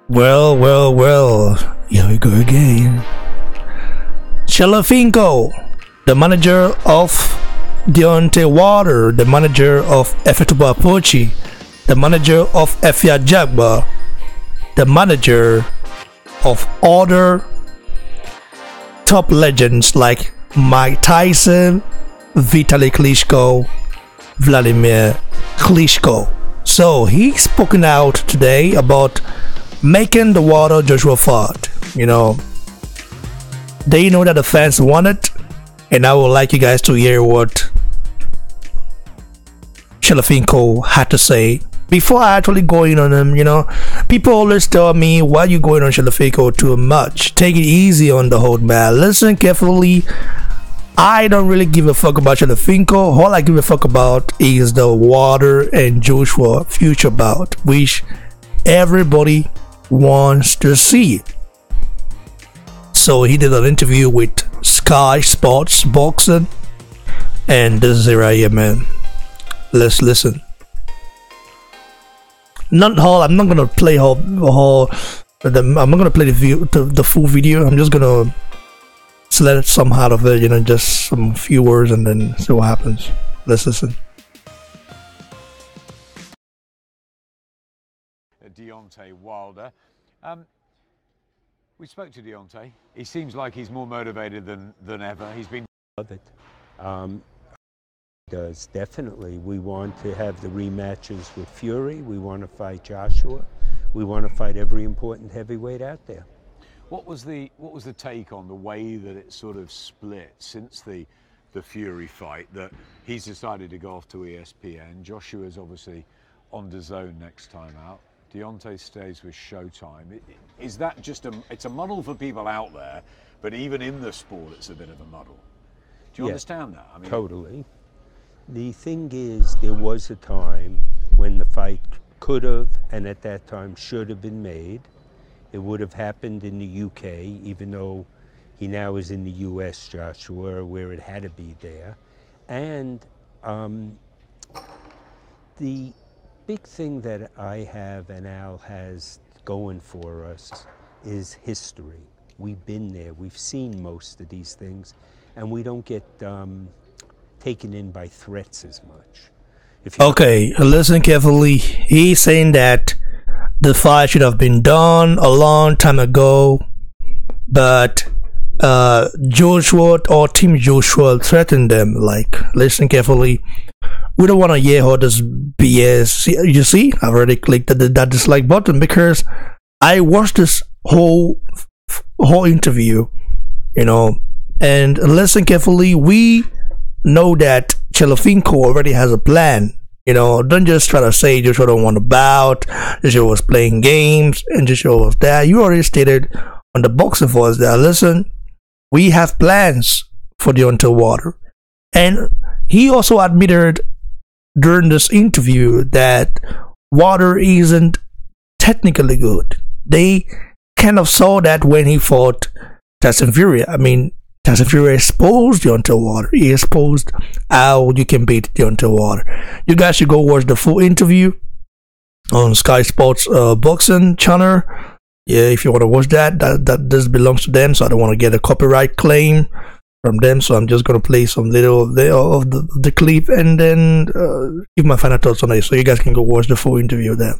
Well, here we go again. Shelly Finkel, the manager of Deontay Water, the manager of Efe Ajagba, the manager of Efe Ajagba, the manager of other top legends like Mike Tyson, Vitaly Klitschko, Vladimir Klitschko. So he's spoken out today about making the water Joshua fought. They know that the fans want it, and I would like you guys to hear what Shelly Finkel had to say before I actually go in on him. People always tell me, why you going on Shelly Finkel too much? Take it easy on the whole man. Listen carefully. I don't really give a fuck about Shelly Finkel. All I give a fuck about is the Water and Joshua future bout, which everybody wants to see. So he did an interview with Sky Sports Boxing, and this is it right here, man. Let's listen. I'm not gonna play I'm not gonna play the full video. I'm just gonna select some out of it, just some few words, and then see what happens. Let's listen. Deontay Wilder. We spoke to Deontay. He seems like he's more motivated than ever. He's been. Love it. Does definitely. We want to have the rematches with Fury. We want to fight Joshua. We want to fight every important heavyweight out there. What was the take on the way that it sort of split since the Fury fight, that he's decided to go off to ESPN? Joshua's obviously on DAZN next time out. Deontay stays with Showtime. Is that just it's a muddle for people out there, but even in the sport it's a bit of a muddle? Do you understand that? I mean, totally. The thing is, there was a time when the fight could have, and at that time should have been made. It would have happened in the UK, even though he now is in the US, Joshua, where it had to be there. And the big thing that I have and Al has going for us is history. We've been there, we've seen most of these things, and we don't get taken in by threats as much. Okay, listen carefully. He's saying that the fight should have been done a long time ago, but Joshua or Team Joshua threatened them. Like, listen carefully. We don't want to hear all this BS. You see, I've already clicked that dislike button because I watched this whole interview, and listen carefully. We know that Shelly Finkel already has a plan. Don't just try to say Joshua don't want to bout, Joshua was playing games, and Joshua was there. You already stated on the boxing force that, listen, we have plans for Deontay Water. And he also admitted during this interview that Water isn't technically good. They kind of saw that when he fought Tyson Fury. I mean, Tyson Fury exposed Deontay Water. He exposed how you can beat Deontay Water. You guys should go watch the full interview on Sky Sports Boxing channel. Yeah, if you want to watch that this belongs to them, so I don't want to get a copyright claim from them. So I'm just going to play some little of the clip and then give my final thoughts on it, so you guys can go watch the full interview there.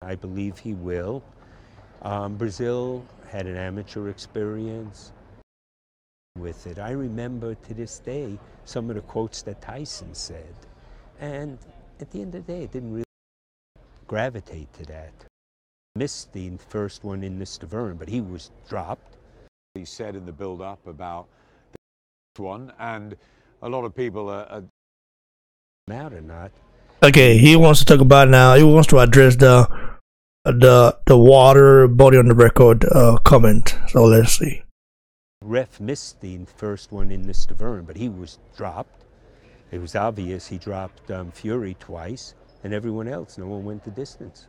I believe he will. Brazil had an amateur experience with it. I remember to this day some of the quotes that Tyson said, and at the end of the day it didn't really gravitate to that. Missed the first one in this DAZN, but he was dropped. He said in the build-up about the one, and a lot of people are out or not. Okay, he wants to talk about now. He wants to address the Water body on the record comment. So let's see. Ref missed the first one in this DAZN, but he was dropped. It was obvious he dropped Fury twice, and everyone else, no one went the distance.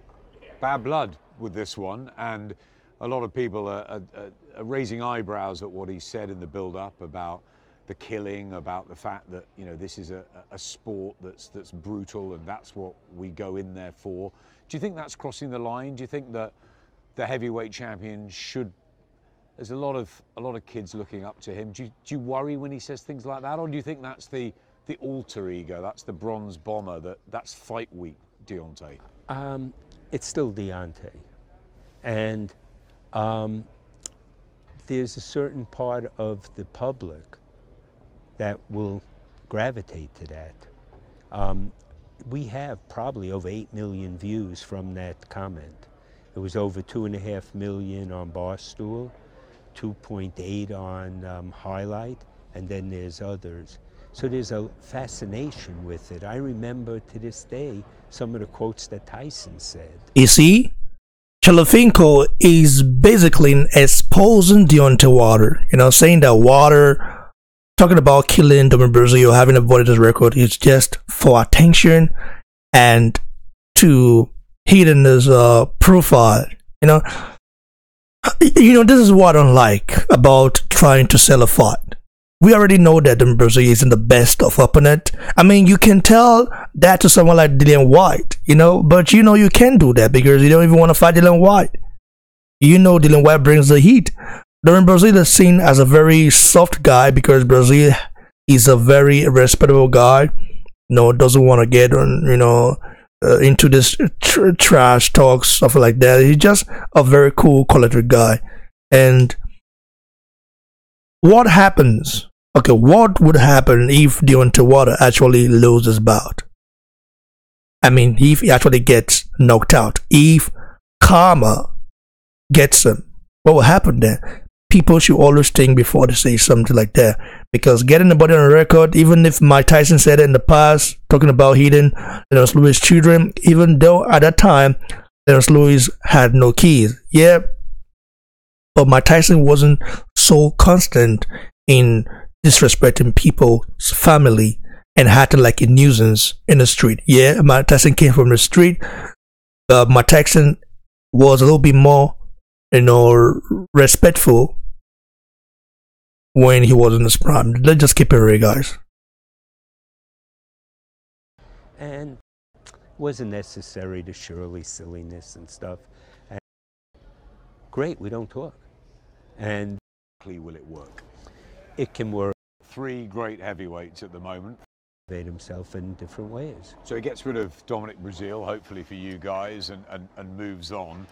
Bad blood with this one, and a lot of people are raising eyebrows at what he said in the build-up about the killing, about the fact that, you know, this is a sport that's brutal and that's what we go in there for. Do you think that's crossing the line? Do you think that the heavyweight champion should? There's a lot of kids looking up to him. Do you worry when he says things like that, or do you think that's the alter ego, that's the bronze bomber, that's fight week Deontay? It's still Deontay, and there's a certain part of the public that will gravitate to that. We have probably over 8 million views from that comment. It was over 2.5 million on Barstool, 2.8 on Highlight, and then there's others. So there's a fascination with it. I remember to this day some of the quotes that Tyson said. You see, Shelly Finkel is basically exposing Deontay Wilder, you know, saying that Wilder, talking about killing Dominic Brazil, having avoided his record, is just for attention and to hidden his profile. You know, this is what I don't like about trying to sell a fight. We already know that Dominic Brazil isn't the best of opponent. I mean, you can tell that to someone like Dillian White, you know, but you know you can't do that because you don't even want to fight Dillian White. You know Dillian White brings the heat. Dominic Brazil is seen as a very soft guy because Brazil is a very respectable guy. You know, doesn't want to get on, you know, into this trash talk, stuff like that. He's just a very cool, collected guy. And what happens? Okay, what would happen if Deontay Wilder actually loses bout? I mean, if he actually gets knocked out, if karma gets him, what will happen then? People should always think before they say something like that, because getting the body on the record, even if Mike Tyson said it in the past, talking about hitting Lennox Lewis' children, even though at that time Lennox Lewis had no kids, yeah, but Mike Tyson wasn't so constant in disrespecting people's family and acting like a nuisance in the street. Yeah, Mike Tyson came from the street, but Mike Tyson was a little bit more, you know, respectful when he was in his prime. Let's just keep it real, guys. And it wasn't necessary to Shirley silliness and stuff. And great, we don't talk. And Will it work? it can work. 3 great heavyweights at the moment. Made himself in different ways. So he gets rid of Dominic Brazil, hopefully for you guys, and moves on.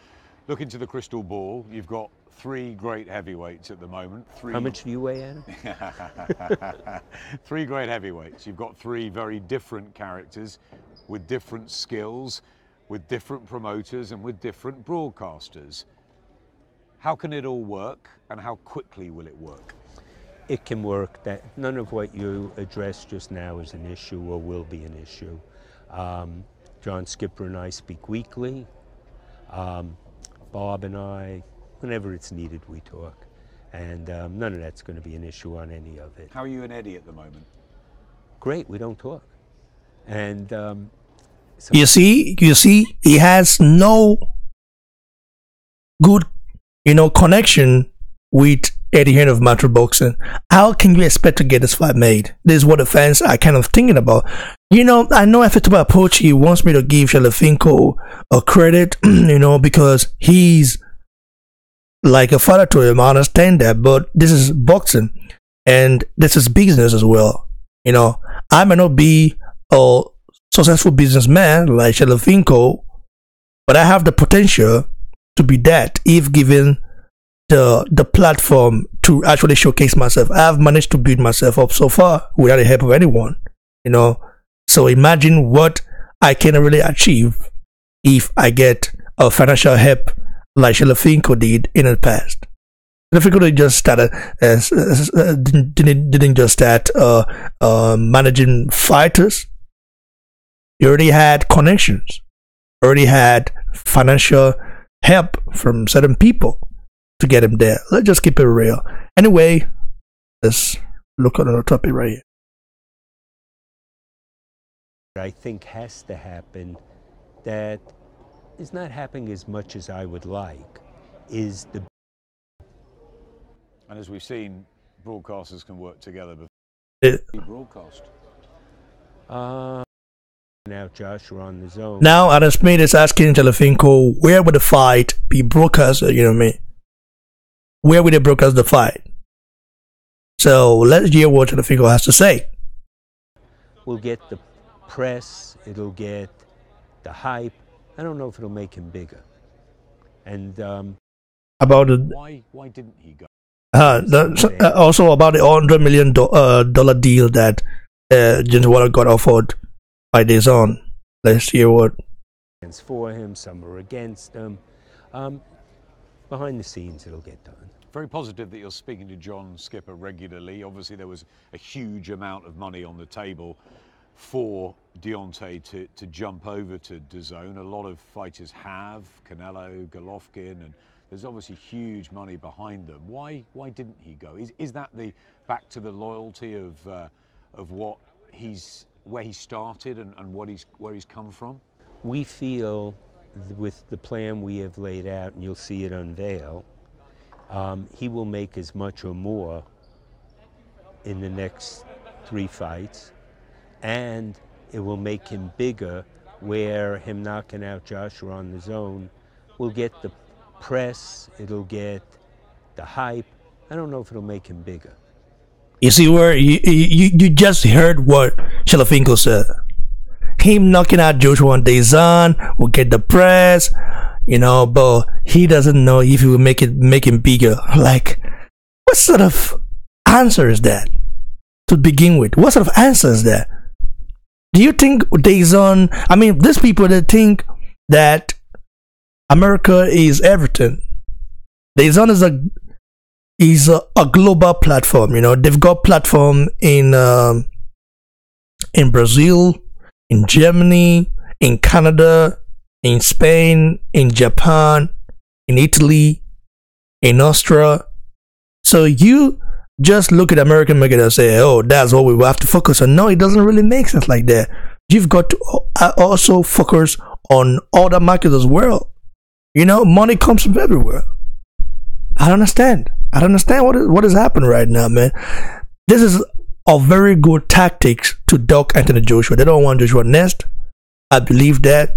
Look into the crystal ball. You've got 3 great heavyweights at the moment. How much do you weigh, Adam? 3 great heavyweights. You've got 3 very different characters with different skills, with different promoters and with different broadcasters. How can it all work, and how quickly will it work? It can work. That none of what you addressed just now is an issue or will be an issue. John Skipper and I speak weekly. Bob and I, whenever it's needed, we talk. And none of that's going to be an issue on any of it. How are you and Eddie at the moment? Great, we don't talk. And you see, he has no good, you know, connection with Eddie Hearn of Metro Boxing. How can you expect to get this fight made? This is what the fans are kind of thinking about. You know, I know Efe Ajagba approach, he wants me to give Shelly Finkel a credit, you know, because he's like a father to him. I understand that, but this is boxing and this is business as well. You know, I may not be a successful businessman like Shelly Finkel, but I have the potential to be that if given the platform to actually showcase myself. I've managed to build myself up so far without the help of anyone, you know. So imagine what I can really achieve if I get a financial help like Shelly Finkel did in the past. Shelly Finkel just started didn't just start managing fighters. He already had connections, already had financial help from certain people to get him there. Let's just keep it real. Anyway, let's look at another topic right here. I think has to happen, that is not happening as much as I would like, is the... And as we've seen, broadcasters can work together. It- Broadcast. Now Joshua on the zone. Now Adam Smith is asking Shelly Finkel, where would the fight be broadcast? You know what I mean? Where would they broadcast the fight? So let's hear what Shelly Finkel has to say. We'll get the press, it'll get the hype. I don't know if it'll make him bigger. And About the Why didn't he go? also about the $100 million dollar deal that James Waller got offered by DAZN. Let's hear what. For him, some are against him. Behind the scenes, it'll get done. Very positive that you're speaking to John Skipper regularly. Obviously, there was a huge amount of money on the table for Deontay to jump over to DAZN. A lot of fighters have, Canelo, Golovkin, and there's obviously huge money behind them. Why didn't he go? Is that the back to the loyalty of where he started and where he's come from? We feel with the plan we have laid out, and you'll see it unveil, he will make as much or more in the next 3 fights, and it will make him bigger, where him knocking out Joshua on the zone will get the press, it'll get the hype. I don't know if it'll make him bigger. You see where you just heard what Shelly Finkel said. Him knocking out Joshua on DAZN will get the press, but he doesn't know if he will make him bigger. Like, what sort of answer is that? To begin with, what sort of answer is that? Do you think DAZN? I mean, these people that think that America is everything. DAZN is a global platform. They've got platform in Brazil, in Germany, in Canada, in Spain, in Japan, in Italy, in Austria. So you just look at American market and say, oh, that's what we have to focus on. No, it doesn't really make sense like that. You've got to also focus on other markets as well. Money comes from everywhere. I don't understand what is happening right now, man. This is a very good tactics to duck Anthony Joshua. They don't want Joshua next. I believe that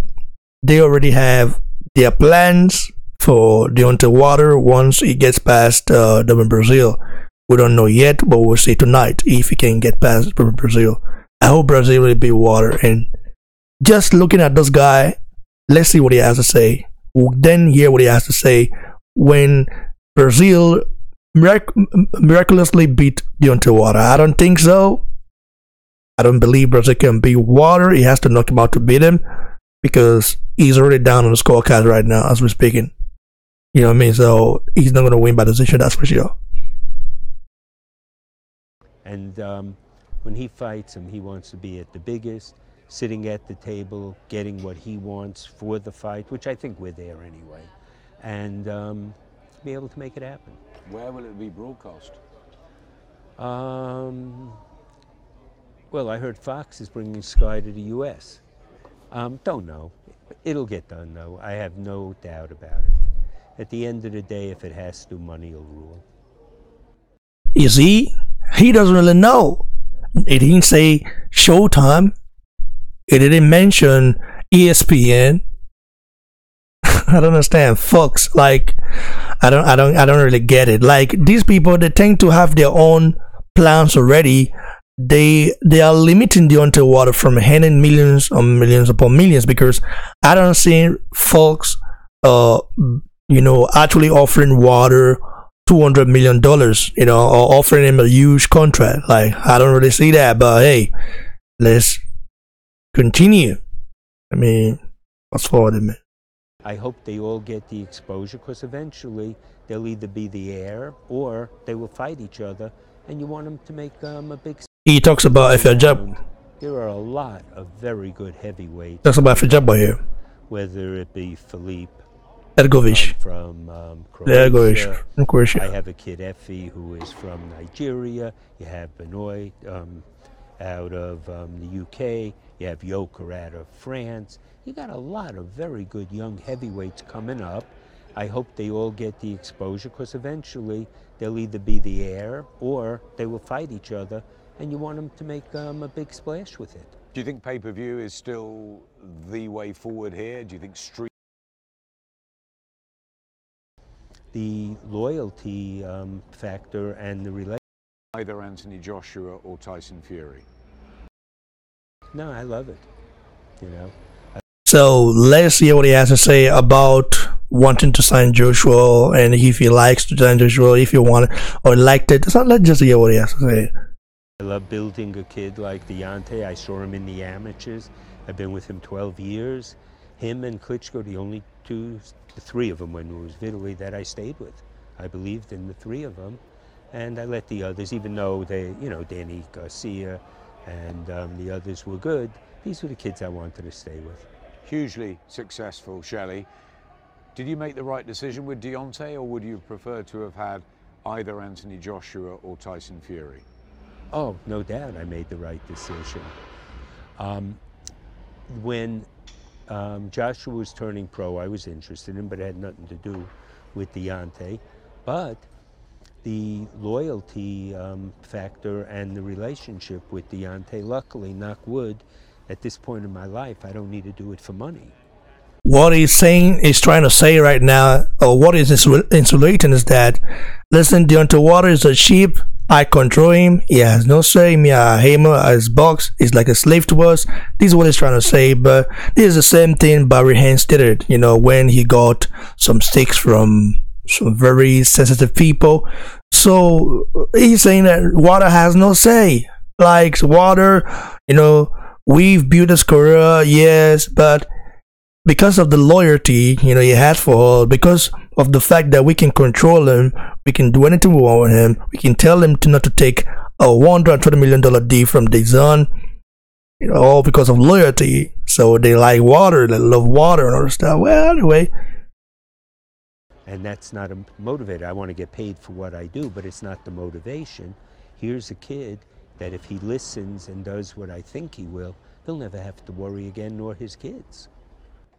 they already have their plans for Deontay Wilder once he gets past Brazil. We don't know yet, but we'll see tonight if he can get past Brazil. I hope Brazil will beat Wilder. And just looking at this guy, let's see what he has to say. We'll then hear what he has to say when Brazil miraculously beat Deontay Wilder. I don't think so. I don't believe Brazil can beat Wilder. He has to knock him out to beat him because he's already down on the scorecard right now as we're speaking. You know what I mean? So he's not going to win by decision, that's for sure. And when he fights him, he wants to be at the biggest, sitting at the table, getting what he wants for the fight, which I think we're there anyway, and be able to make it happen. Where will it be broadcast? Well, I heard Fox is bringing Sky to the U.S. Don't know. It'll get done, though. I have no doubt about it. At the end of the day, if it has to, money will rule. You see, he doesn't really know. It didn't say Showtime. It didn't mention ESPN. I don't understand. Fox, like, I don't really get it. Like, these people, they tend to have their own plans already. They are limiting Deontay Wilder from handing millions on millions upon millions, because I don't see Fox, actually offering Wilder $200 million, or offering him a huge contract. Like, I don't really see that. But hey, let's continue. I mean, what's for them, man? I hope they all get the exposure, because eventually they'll either be the heir or they will fight each other, and you want them to make a big. He talks about Efe Ajagba. There are a lot of very good heavyweights. Talks about Efe Ajagba here. Whether it be Philippe Ergovic from Croatia. I have a kid, Efe, who is from Nigeria. You have Benoit out of the UK. You have Yoker out of France. You got a lot of very good young heavyweights coming up. I hope they all get the exposure, because eventually they'll either be the heir or they will fight each other, and you want them to make a big splash with it. Do you think pay-per-view is still the way forward here? Do you think street? The loyalty factor and the relation. Either Anthony Joshua or Tyson Fury? No, I love it, you know. So let's hear what he has to say about wanting to sign Joshua, and if he likes to sign Joshua, if you want it or liked it. So let's just hear what he has to say. I love building a kid like Deontay. I saw him in the amateurs. I've been with him 12 years. Him and Klitschko, the three of them when it was Italy that I stayed with. I believed in the three of them, and I let the others, even though they, you know, Danny Garcia and the others were good, these were the kids I wanted to stay with. Hugely successful, Shelly. Did you make the right decision with Deontay, or would you prefer to have had either Anthony Joshua or Tyson Fury? Oh, no doubt I made the right decision. When Joshua was turning pro, I was interested in, but it had nothing to do with Deontay. But the loyalty factor and the relationship with Deontay, luckily, knock wood, at this point in my life, I don't need to do it for money. What he's trying to say right now, or what he's insinuating is that, listen, Deontay Wilder is a sheep. I control him. He has no say. Me, I hammer his box. He's like a slave to us. This is what he's trying to say. But this is the same thing Barry Haynes did it, you know, when he got some sticks from some very sensitive people. So he's saying that Wilder has no say. Like, Wilder, you know, we've built his career, yes, but because of the loyalty, you know, he had for her, because of the fact that we can control him, we can do anything we want with him, we can tell him not to take a $120 million deal from DAZN, you know, all because of loyalty. So they like water, they love water and all that stuff. Well, anyway. And that's not a motivator. I want to get paid for what I do, but it's not the motivation. Here's a kid that if he listens and does what I think he will, he'll never have to worry again, nor his kids.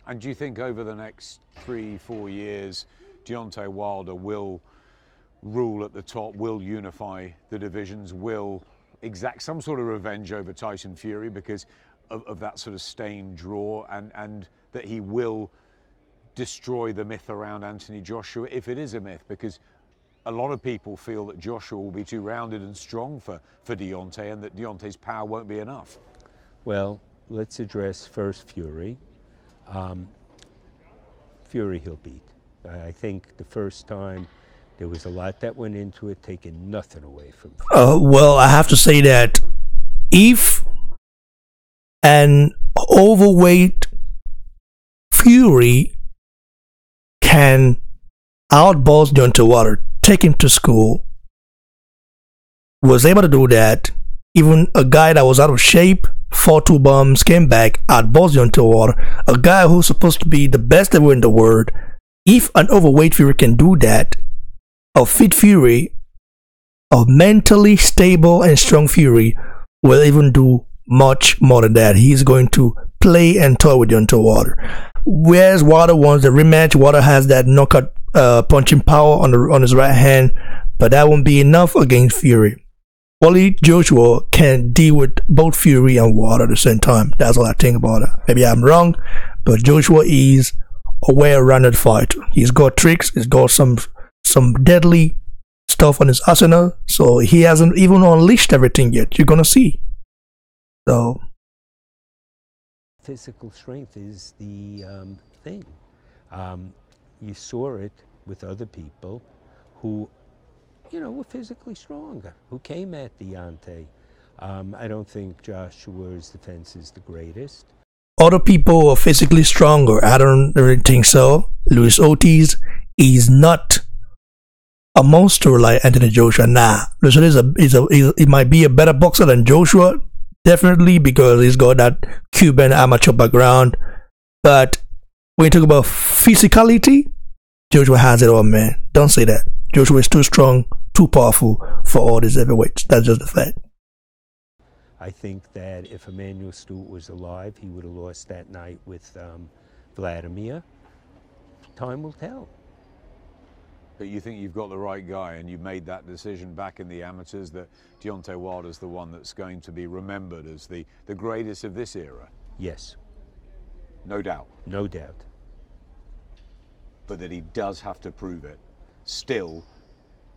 And do you think over the next 3-4 years, Deontay Wilder will rule at the top, will unify the divisions, will exact some sort of revenge over Tyson Fury because of that sort of stained draw, and that he will destroy the myth around Anthony Joshua, if it is a myth? Because a lot of people feel that Joshua will be too rounded and strong for Deontay, and that Deontay's power won't be enough. Well, let's address first Fury. Fury he'll beat. I think the first time there was a lot that went into it, taking nothing away from Fury. Well, I have to say that if an overweight Fury can outboss Deontay Wilder, take him to school, was able to do that, even a guy that was out of shape, fought 2 bombs, came back, outbossed Deontay Wilder, a guy who's supposed to be the best ever in the world. If an overweight Fury can do that, a fit Fury, a mentally stable and strong Fury will even do much more than that. He's going to play and toy with Deontay Wilder. Whereas Wilder wants the rematch, Wilder has that knockout punching power on his right hand, but that won't be enough against Fury. Only Joshua can deal with both Fury and Wilder at the same time. That's all I think about it. Maybe I'm wrong, but Joshua is a well-rounded fighter. He's got tricks. He's got some deadly stuff on his arsenal. So he hasn't even unleashed everything yet. You're gonna see. So Physical strength is the thing. You saw it with other people who, you know, were physically stronger, who came at Deontay. I don't think Joshua's defense is the greatest. Other people are physically stronger. I don't really think so. Luis Ortiz is not a monster like Anthony Joshua. Nah, Luis Ortiz he might be a better boxer than Joshua, definitely, because he's got that Cuban amateur background. But when you talk about physicality, Joshua has it all, man. Don't say that. Joshua is too strong, too powerful for all these heavyweights. That's just the fact. I think that if Emmanuel Stewart was alive, he would have lost that night with Vladimir. Time will tell. But you think you've got the right guy, and you made that decision back in the amateurs that Deontay Wilder's the one that's going to be remembered as the greatest of this era. Yes. No doubt. No doubt. But that he does have to prove it still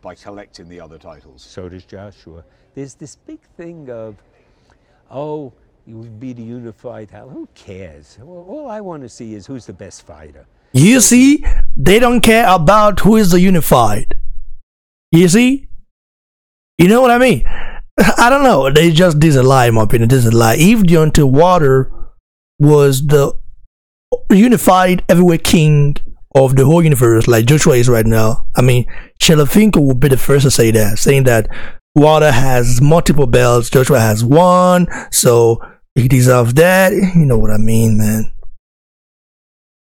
by collecting the other titles. So does Joshua. There's this big thing of, oh, you would be the unified title. Who cares? All I want to see is who's the best fighter. You see, they don't care about who is the unified. You see? You know what I mean? I don't know. This is a lie, in my opinion. This is a lie. If Deontay Wilder was the unified heavyweight king of the whole universe, like Joshua is right now, I mean, Shelly Finkel would be the first to say that, saying that Wilder has multiple belts, Joshua has one, so he deserves that. You know what I mean, man.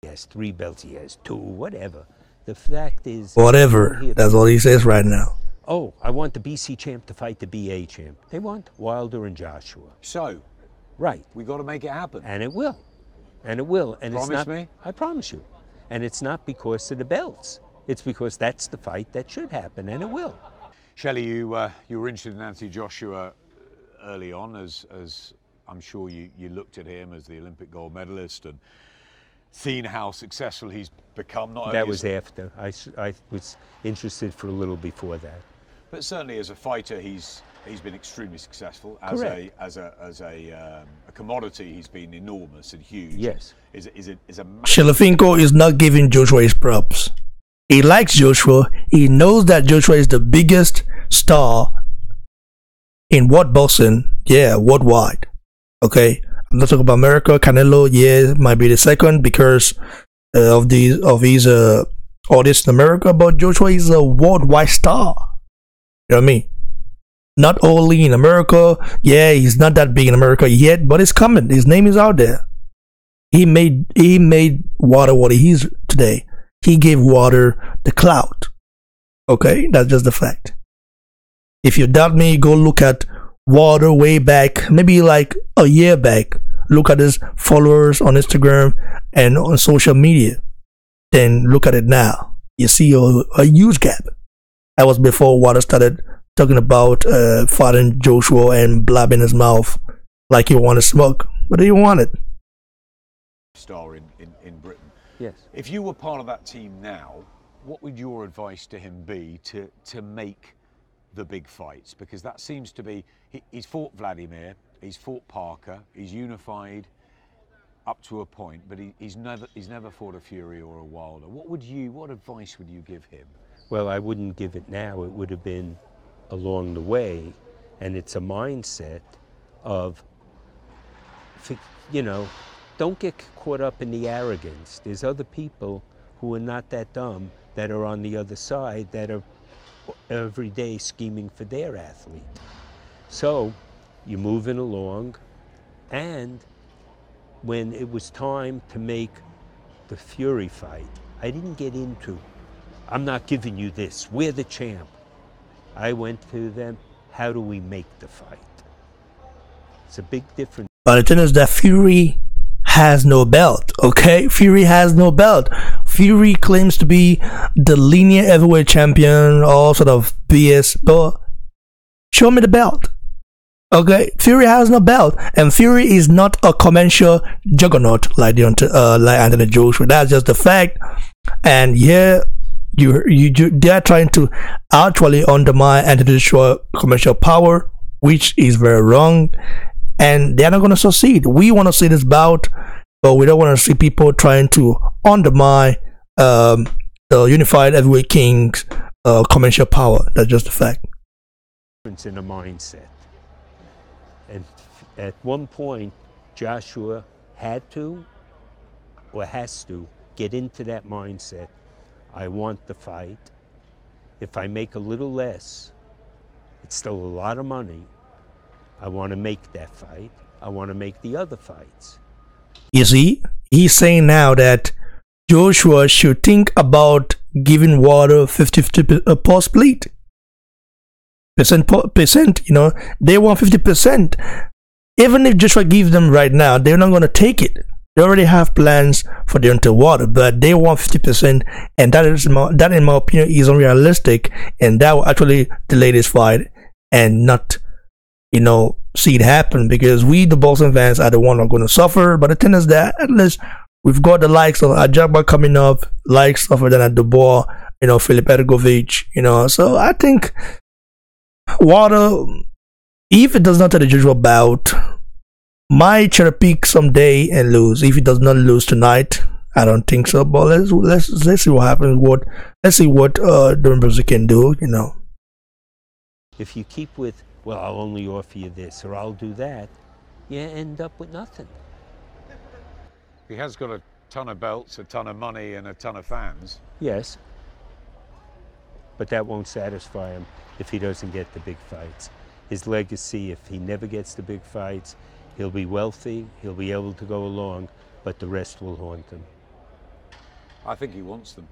He has 3 belts, he has 2, whatever. The fact is... Whatever. That's what he says right now. Oh, I want the BC champ to fight the BA champ. They want Wilder and Joshua. So, right. We got to make it happen. And it will. And it will. And promise it's not, me? I promise you. And it's not because of the belts. It's because that's the fight that should happen, and it will. Shelly, you were interested in Anthony Joshua early on, as I'm sure you looked at him as the Olympic gold medalist and seen how successful he's become. That was after. I was interested for a little before that. But certainly as a fighter, he's been extremely successful. As a commodity, he's been enormous and huge. Yes. Shelly Finkel is not giving Joshua his props. He likes Joshua. He knows that Joshua is the biggest star in world boxing, worldwide. Okay, I'm not talking about America. Canelo, might be the second because of his audience in America, but Joshua is a worldwide star. You know what I mean? Not only in America. He's not that big in America yet, but it's coming. His name is out there. He made Wilder what he is today. He gave Wilder the clout. Okay, that's just the fact. If you doubt me, go look at Wilder way back, maybe like a year back. Look at his followers on Instagram and on social media. Then look at it now. You see a huge gap. That was before Wilder started talking about fighting Joshua and blabbing his mouth like he wanted smoke, but he wanted. Star in Britain. Yes. If you were part of that team now, what would your advice to him be to make the big fights? Because that seems to be, he's fought Vladimir, he's fought Parker, he's unified up to a point, but he's never fought a Fury or a Wilder. What advice would you give him? Well, I wouldn't give it now. It would have been along the way, and it's a mindset of, don't get caught up in the arrogance. There's other people who are not that dumb that are on the other side that are every day scheming for their athlete. So you're moving along, and when it was time to make the Fury fight, I didn't get into, I'm not giving you this, we're the champ. I went to them, how do we make the fight? It's a big difference. But the thing is that Fury has no belt, okay? Fury has no belt. Fury claims to be the linear heavyweight champion, all sort of BS, but show me the belt, okay? Fury has no belt, and Fury is not a commercial juggernaut like Anthony Joshua. That's just the fact. And they're trying to actually undermine Anthony Joshua commercial power, which is very wrong. And they're not going to succeed. We want to see this bout, but we don't want to see people trying to undermine the unified heavyweight king's commercial power. That's just a fact. It's in a mindset. And at one point, Joshua had to, or has to, get into that mindset. I want the fight. If I make a little less, it's still a lot of money. I want to make that fight. I want to make the other fights. You see, he's saying now that Joshua should think about giving Wilder 50-50 per split. Percent, they want 50%. Even if Joshua gives them right now, they're not going to take it. They already have plans for Deontay Wilder, but they want 50%, and that in my opinion is unrealistic, and that will actually delay this fight and not, see it happen, because we, the boxing fans, are the one who are going to suffer. But the thing is that at least we've got the likes of Ajagba coming up, likes of Dana Dubois, Filip Ergovic, so I think Wilder, if it does not take the usual bout, might cherry pick someday and lose. If he does not lose tonight, I don't think so. But let's see what happens. Let's see what Deontay can do. If you keep with, well, I'll only offer you this or I'll do that, you end up with nothing. He has got a ton of belts, a ton of money, and a ton of fans. Yes, but that won't satisfy him if he doesn't get the big fights. His legacy, if he never gets the big fights, he'll be wealthy, he'll be able to go along, but the rest will haunt him. I think he wants them.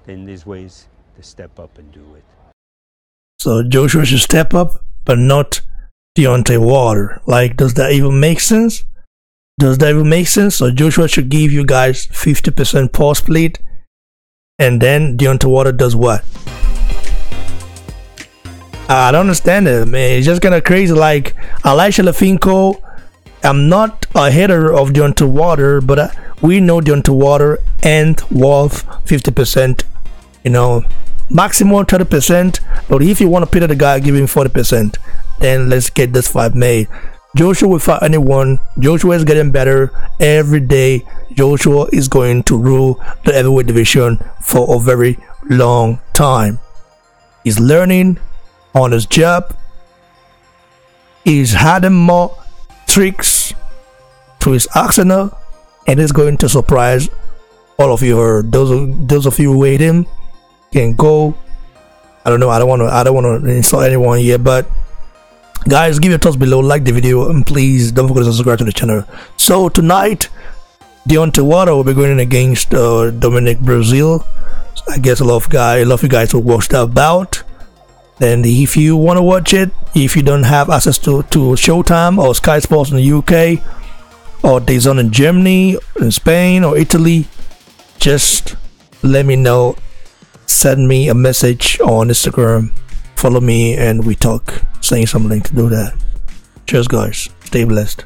Then there's ways to step up and do it. So Joshua should step up, but not Deontay Wilder. Does that even make sense? So Joshua should give you guys 50% paw split, and then Deontay Wilder does what? I don't understand it, man. It's just kind of crazy. I like Shelly Finkel. I'm not a hater of Deontay Wilder, but we know Deontay Wilder ain't worth 50%. Maximum 30%. But if you want to pay the guy, give him 40%. Then let's get this fight made. Joshua will fight anyone. Joshua is getting better every day. Joshua is going to rule the heavyweight division for a very long time. He's learning on his job. He's adding more tricks to his arsenal, and it's going to surprise all of you. Those of you who hate him can go. I don't know. I don't want to insult anyone here, but guys, give your thoughts below, like the video, and please don't forget to subscribe to the channel. So tonight, Deontay Wilder will be going in against Dominic Breazeale. I guess a lot of you guys will watch that bout. And if you want to watch it, if you don't have access to Showtime or Sky Sports in the UK, or DAZN in Germany, in Spain, or Italy, just let me know. Send me a message on Instagram, follow me, and we talk. Saying something to do that. Cheers, guys. Stay blessed.